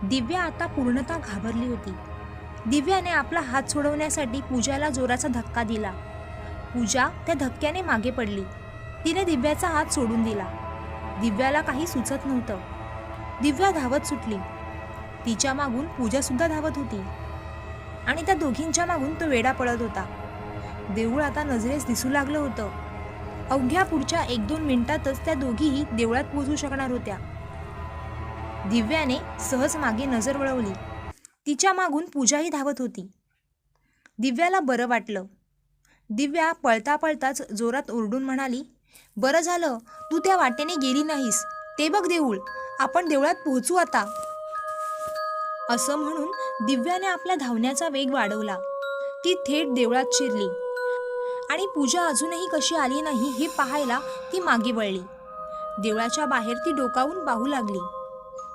दिव्या आता पूर्णतः घाबरली होती. दिव्याने आपला हात सोडवण्यासाठी पूजाला जोराचा धक्का दिला. पूजा त्या धक्क्याने मागे पडली. तिने दिव्याचा हात सोडून दिला. दिव्याला काही सुचत नव्हतं. दिव्या धावत सुटली. तिच्या मागून पूजा सुद्धा धावत होती आणि त्या दोघींच्या मागून तो वेडा पळत होता. देऊळ आता नजरेस दिसू लागलं होतं. अवघ्या पुढच्या 1-2 मिनिटातच त्या दोघीही देवळात पोहोचू शकणार होत्या. दिव्याने सहज मागे नजर वळवली. तिच्या मागून पूजाही धावत होती. दिव्याला बरं वाटलं. दिव्या पळता पळताच जोरात ओरडून म्हणाली, "बरं झालं तू त्या वाटेने गेली नाहीस. ते बघ देऊळ, आपण देवळात पोहोचू आता." असं म्हणून दिव्याने आपल्या धावण्याचा वेग वाढवला. ती थेट देवळात शिरली आणि पूजा अजूनही कशी आली नाही हे पाहायला ती मागे वळली. देवळाच्या बाहेर ती डोकावून पाहू लागली.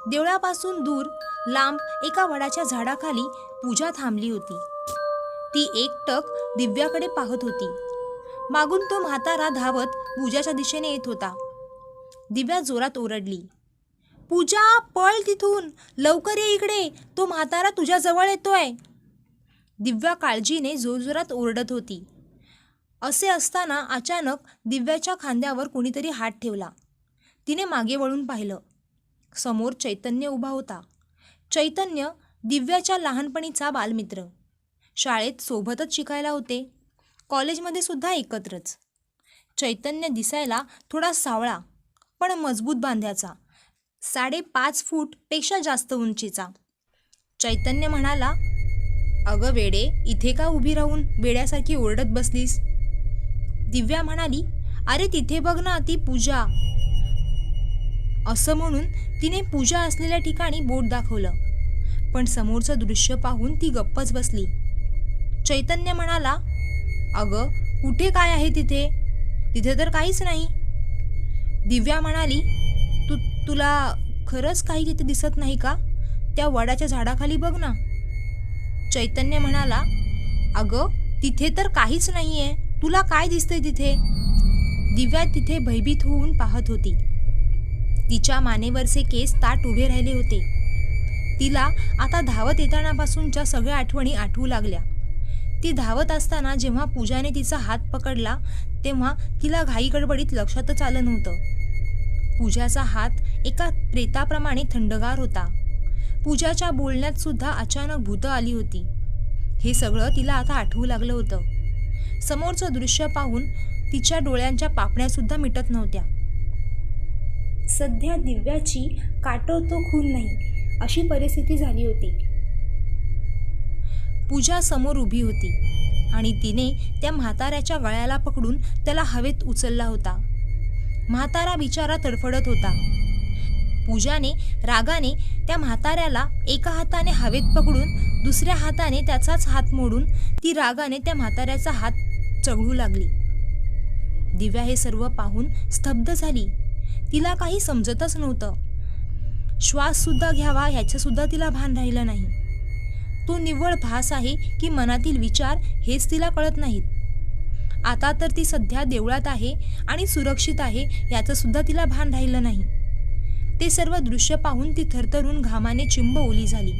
देवळापासून दूर लांब एका वडाच्या झाडाखाली पूजा थांबली होती. ती एकटक दिव्याकडे पाहत होती. मागून तो म्हातारा धावत पूजाच्या दिशेने येत होता. दिव्या जोरात ओरडली, "पूजा, पळ तिथून, लवकर ये इकडे, तो म्हातारा तुझ्या जवळ येतोय." दिव्या काळजीने जोरजोरात ओरडत होती. असे असताना अचानक दिव्याच्या खांद्यावर कोणीतरी हात ठेवला. तिने मागे वळून पाहिलं. समोर चैतन्य उभा होता. चैतन्य दिव्याच्या लहानपणीचा बालमित्र. शाळेत सोबतच शिकायला होते. कॉलेजमध्ये सुद्धा एकत्रच. चैतन्य दिसायला थोडा सावळा पण मजबूत बांध्याचा. 5.5 फूटपेक्षा जास्त उंचीचा. चैतन्य म्हणाला, "अगं वेडे, इथे का उभी राहून वेड्यासारखी ओरडत बसलीस?" दिव्या म्हणाली, "अरे तिथे बघ ना, ती पूजा." असं म्हणून तिने पूजा असलेल्या ठिकाणी बोट दाखवलं. पण समोरचं दृश्य पाहून ती गप्पच बसली. चैतन्य म्हणाला, "अगं कुठे काय आहे तिथे? तिथे तर काहीच नाही." दिव्या म्हणाली, तुला खरंच काही तिथे दिसत नाही का? त्या वडाच्या झाडाखाली बघ ना." चैतन्य म्हणाला, "अगं तिथे तर काहीच नाहीये. तुला काय दिसतंय तिथे?" दिव्या तिथे भयभीत होऊन पाहत होती. तिच्या मानेवरचे केस ताठ उभे राहिले होते. तिला आता धावत येतानापासूनच्या सगळ्या आठवणी आठवू लागल्या. ती धावत असताना जेव्हा पूजाने तिचा हात पकडला तेव्हा तिला घाई गडबडीत लक्षातच आलं नव्हतं. पूजाचा हात एका प्रेताप्रमाणे थंडगार होता. पूजाच्या बोलण्यात सुद्धा अचानक भूतं आली होती. हे सगळं तिला आता आठवू लागलं होतं. समोरचं दृश्य पाहून तिच्या डोळ्यांच्या पापण्या सुद्धा मिटत नव्हत्या. सध्या दिव्याची काटो तो खून नाही अशी परिस्थिती झाली होती. पूजा समोर उभी होती आणि तिने त्या म्हाताऱ्याच्या गळ्याला पकडून त्याला हवेत उचलला होता. म्हातारा बिचारा तडफडत होता. पूजाने रागाने त्या म्हाताऱ्याला एका हाताने हवेत पकडून दुसऱ्या हाताने त्याचाच हात मोडून ती रागाने त्या म्हाताऱ्याचा हात चघळू लागली. दिव्या हे सर्व पाहून स्तब्ध झाली. तिला काही समजतच नव्हतं. श्वास सुद्धा घ्यावा ह्याचं सुद्धा तिला भान राहिलं नाही. तो निव्वळ भास आहे की मनातील विचार हेच तिला कळत नाहीत. आता तर ती सध्या देवळात आहे आणि सुरक्षित आहे याचं सुद्धा तिला भान राहिलं नाही. ते सर्व दृश्य पाहून ती थरथरून घामाने चिंब ओली झाली.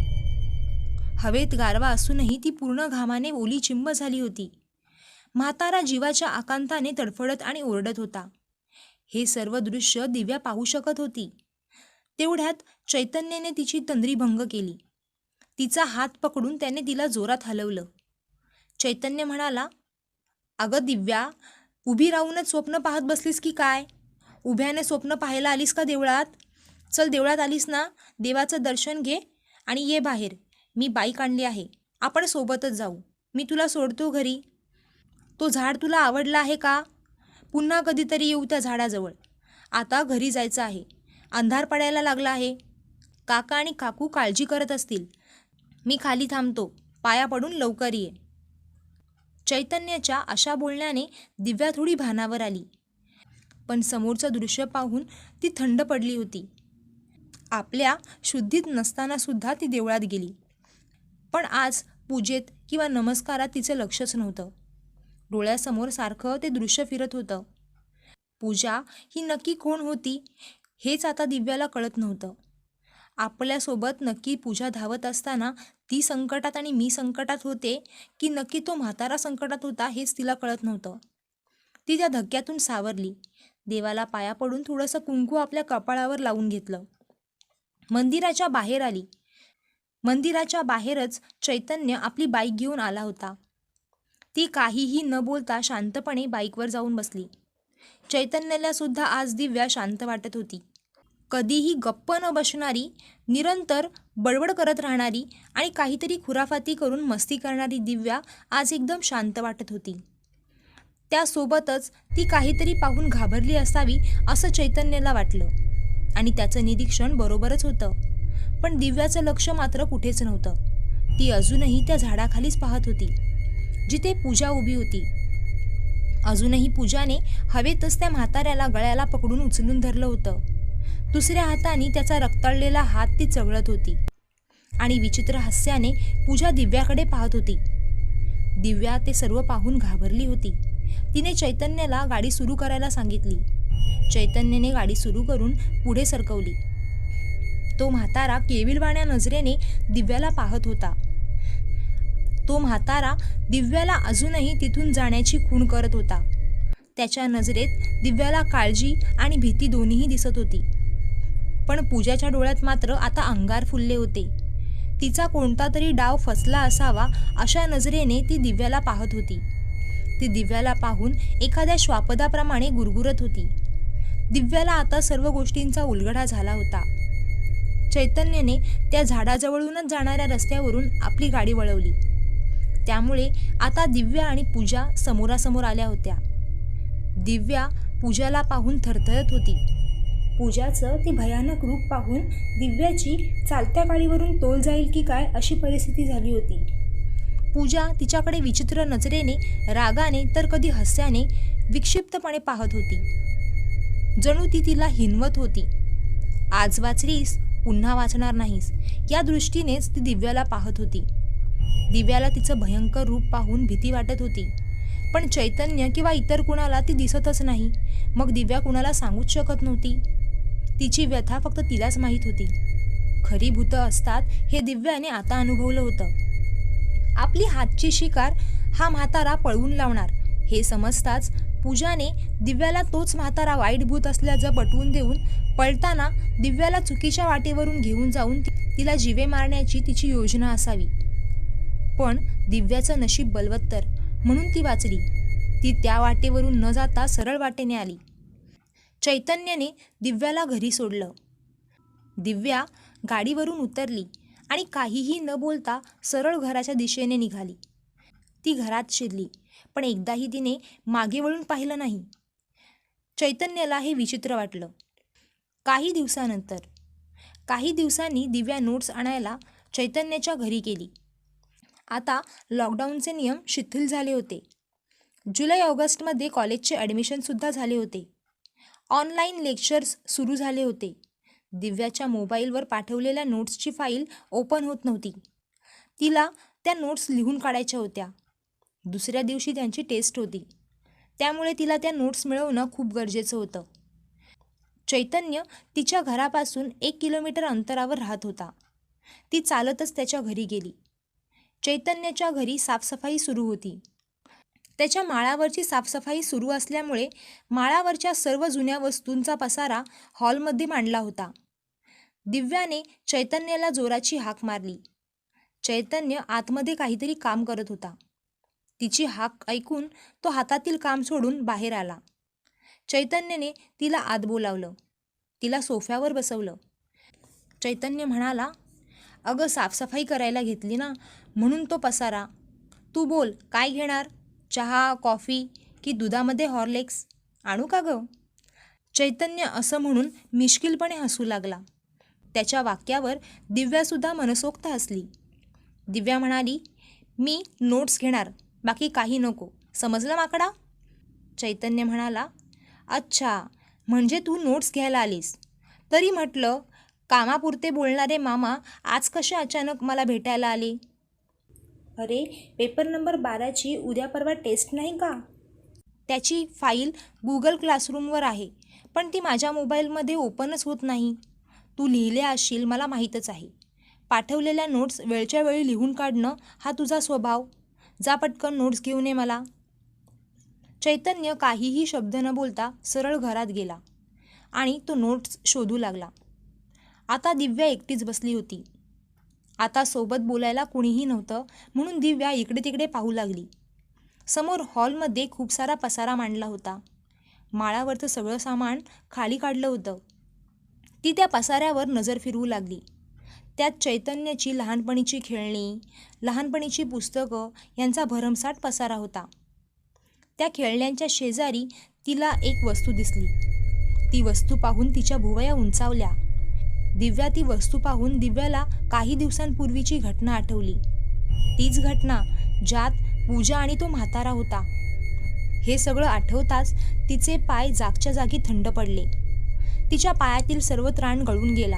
हवेत गारवा असूनही ती पूर्ण घामाने ओली चिंब झाली होती. म्हातारा जीवाच्या आकांताने तडफडत आणि ओरडत होता. हे सर्व दृश्य दिव्या पाहू शकत होती. तेवढ्यात चैतन्याने तिची तंद्री भंग केली. तिचा हात पकडून त्याने तिला जोरात हलवलं. चैतन्य म्हणाला, "अगं दिव्या, उभी राहूनच स्वप्न पाहत बसलीस की काय? उभ्याने स्वप्न पाहायला आलीस का देवळात? चल, देवळात आलीस ना, देवाचं दर्शन घे आणि ये बाहेर. मी बाईक आणली आहे, आपण सोबतच जाऊ. मी तुला सोडतो घरी. तो झाड तुला आवडला आहे का? पुन्हा कधीतरी येऊ त्या झाडाजवळ. आता घरी जायचं आहे. अंधार पडायला लागला आहे. काका आणि काकू काळजी करत असतील. मी खाली थांबतो. पाया पडून लवकर ये." चैतन्याच्या अशा बोलण्याने दिव्या थोडी भानावर आली. पण समोरचं दृश्य पाहून ती थंड पडली होती. आपल्या शुद्धीत नसताना सुद्धा ती देवळात गेली. पण आज पूजेत किंवा नमस्कारात तिचं लक्षच नव्हतं. डोळ्यासमोर सारखं ते दृश्य फिरत होतं. पूजा ही नक्की कोण होती हेच आता दिव्याला कळत नव्हतं. आपल्यासोबत नक्की पूजा धावत असताना ती संकटात आणि मी संकटात होते, की नक्की तो म्हातारा संकटात होता हेच तिला कळत नव्हतं. ती त्या धक्क्यातून सावरली. देवाला पाया पडून थोडंसं कुंकू आपल्या कपाळावर लावून घेतलं. मंदिराच्या बाहेर आली. मंदिराच्या बाहेरच चैतन्य आपली बाईक घेऊन आला होता. ती काहीही न बोलता शांतपणे बाईकवर जाऊन बसली. चैतन्याला सुद्धा आज दिव्या शांत वाटत होती. कधीही गप्प न बसणारी, निरंतर बडबड करत राहणारी आणि काहीतरी खुराफाती करून मस्ती करणारी दिव्या आज एकदम शांत वाटत होती. त्यासोबतच ती काहीतरी पाहून घाबरली असावी असं चैतन्याला वाटलं आणि त्याचं निरीक्षण बरोबरच होतं. पण दिव्याचं लक्ष मात्र कुठेच नव्हतं. ती अजूनही त्या झाडाखालीच पाहत होती जिथे पूजा उभी होती. अजूनही पूजाने हवेतच त्या म्हाताऱ्याला गळ्याला पकडून उचलून धरलं होतं. दुसऱ्या हाताने त्याचा रक्ताळलेला हात ती चघळत होती आणि विचित्र हास्याने पूजा दिव्याकडे पाहत होती. दिव्या ते सर्व पाहून घाबरली होती. तिने चैतन्याला गाडी सुरू करायला सांगितली. चैतन्याने गाडी सुरू करून पुढे सरकवली. तो म्हातारा केविलवाण्या नजरेने दिव्याला पाहत होता. तो म्हातारा दिव्याला अजूनही तिथून जाण्याची खूण करत होता. त्याच्या नजरेत दिव्याला काळजी आणि भीती दोन्हीही दिसत होती. पण पूजाच्या डोळ्यात मात्र आता अंगार फुलले होते. तिचा कोणता तरी डाव फसला असावा अशा नजरेने ती दिव्याला पाहत होती. ती दिव्याला पाहून एखाद्या श्वापदाप्रमाणे गुरगुरत होती. दिव्याला आता सर्व गोष्टींचा उलगडा झाला होता. चैतन्याने त्या झाडाजवळूनच जाणाऱ्या रस्त्यावरून आपली गाडी वळवली. त्यामुळे आता दिव्या आणि पूजा समोरासमोर आल्या होत्या. दिव्या पूजाला पाहून थरथरत होती. पूजाचं ते भयानक रूप पाहून दिव्याची चालत्या गाडीवरून तोल जाईल की काय अशी परिस्थिती झाली होती. पूजा तिच्याकडे विचित्र नजरेने, रागाने तर कधी हास्याने विक्षिप्तपणे पाहत होती. जणू ती तिला हिणवत होती. आज वाचलीस, पुन्हा वाचणार नाहीस या दृष्टीनेच ती दिव्याला पाहत होती. दिव्याला तिचं भयंकर रूप पाहून भीती वाटत होती. पण चैतन्य किंवा इतर कुणाला ती दिसतच नाही. मग दिव्या कुणाला सांगूच शकत नव्हती. तिची व्यथा फक्त तिलाच माहीत होती. खरी भूतं असतात हे दिव्याने आता अनुभवलं होतं. आपली हातची शिकार हा म्हातारा पळवून लावणार हे समजताच पूजाने दिव्याला तोच म्हातारा वाईट भूत असल्याचं पटवून देऊन पळताना दिव्याला चुकीच्या वाटेवरून घेऊन जाऊन तिला जीवे मारण्याची तिची योजना असावी. पण दिव्याचं नशीब बलवत्तर म्हणून ती वाचली. ती त्या वाटेवरून न जाता सरळ वाटेने आली. चैतन्याने दिव्याला घरी सोडलं. दिव्या गाडीवरून उतरली आणि काहीही न बोलता सरळ घराच्या दिशेने निघाली. ती घरात शिरली, पण एकदाही तिने मागे वळून पाहिलं नाही. चैतन्याला हे विचित्र वाटलं. काही दिवसांनी दिव्या नोट्स आणायला चैतन्याच्या घरी गेली. आता लॉकडाऊनचे नियम शिथिल झाले होते. जुलै-ऑगस्टमध्ये कॉलेजचे ॲडमिशनसुद्धा झाले होते. ऑनलाईन लेक्चर्स सुरू झाले होते. दिव्याच्या मोबाईलवर पाठवलेल्या नोट्सची फाईल ओपन होत नव्हती. तिला त्या नोट्स लिहून काढायच्या होत्या. दुसऱ्या दिवशी त्यांची टेस्ट होती. त्यामुळे तिला त्या नोट्स मिळवणं खूप गरजेचं होतं. चैतन्य तिच्या घरापासून 1 किलोमीटर अंतरावर राहत होता. ती चालतच त्याच्या घरी गेली. चैतन्याच्या घरी साफसफाई सुरू होती. त्याच्या माळावरची साफसफाई सुरू असल्यामुळे माळावरच्या सर्व जुन्या वस्तूंचा पसारा हॉलमध्ये मांडला होता. दिव्याने चैतन्याला जोराची हाक मारली. चैतन्य आतमध्ये काहीतरी काम करत होता. तिची हाक ऐकून तो हातातील काम सोडून बाहेर आला. चैतन्याने तिला आत बोलावलं. तिला सोफ्यावर बसवलं. चैतन्य म्हणाला, अगं साफसफाई करायला घेतली ना, म्हणून तो पसारा. तू बोल, काय घेणार? चहा, कॉफी की दुधामध्ये हॉर्लिक्स आणू का गं? चैतन्य असं म्हणून मिश्किलपणे हसू लागला. त्याच्या वाक्यावर दिव्यासुद्धा मनसोक्त हसली. दिव्या म्हणाली, मी नोट्स घेणार, बाकी काही नको, समजलं माकडा? चैतन्य म्हणाला, अच्छा, म्हणजे तू नोट्स घ्यायला आलीस. तरी म्हटलं, कामापुरते बोलणारे मामा आज कसे अचानक मला भेटायला आले? अरे, पेपर नंबर 12ची उद्या परवा टेस्ट नाही का? त्याची फाईल गुगल क्लासरूमवर आहे, पण ती माझ्या मोबाईलमध्ये ओपनच होत नाही. तू लिहिल्या असशील मला माहीतच आहे. पाठवलेल्या नोट्स वेळच्या वेळी लिहून काढणं हा तुझा स्वभाव. जा पटकन नोट्स घेऊन ये मला. चैतन्य काहीही शब्द न बोलता सरळ घरात गेला आणि तो नोट्स शोधू लागला. आता दिव्या एकटीच बसली होती. आता सोबत बोलायला कुणीही नव्हतं, म्हणून दिव्या इकडे तिकडे पाहू लागली. समोर हॉलमध्ये खूप सारा पसारा मांडला होता. माळावरचं सगळं सामान खाली काढलं होतं. ती त्या पसाऱ्यावर नजर फिरवू लागली. त्यात चैतन्याची लहानपणीची खेळणी, लहानपणीची पुस्तकं यांचा भरमसाठ पसारा होता. त्या खेळण्यांच्या शेजारी तिला एक वस्तू दिसली. ती वस्तू पाहून तिच्या भुवया उंचावल्या. दिव्या ती वस्तू पाहून दिव्याला काही दिवसांपूर्वीची घटना आठवली. तीच घटना ज्यात पूजा आणि तो म्हातारा होता. हे सगळं आठवताच तिचे पाय जागच्या जागी थंड पडले. तिच्या पायातील सर्व त्राण गळून गेला.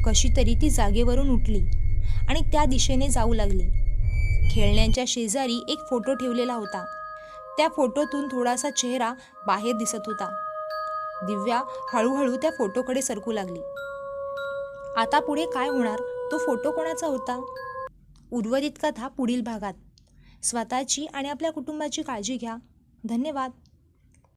कशी तरी ती जागेवरून उठली आणि त्या दिशेने जाऊ लागली. खेळण्यांच्या शेजारी एक फोटो ठेवलेला होता. त्या फोटोतून थोडासा चेहरा बाहेर दिसत होता. दिव्या हळूहळू त्या फोटोकडे सरकू लागली. आता पुढे काय होणार? तो फोटो कोणाचा होता? उर्वरित कथा पुढील भागात. स्वतःची आणि आपल्या कुटुंबाची काळजी घ्या. धन्यवाद.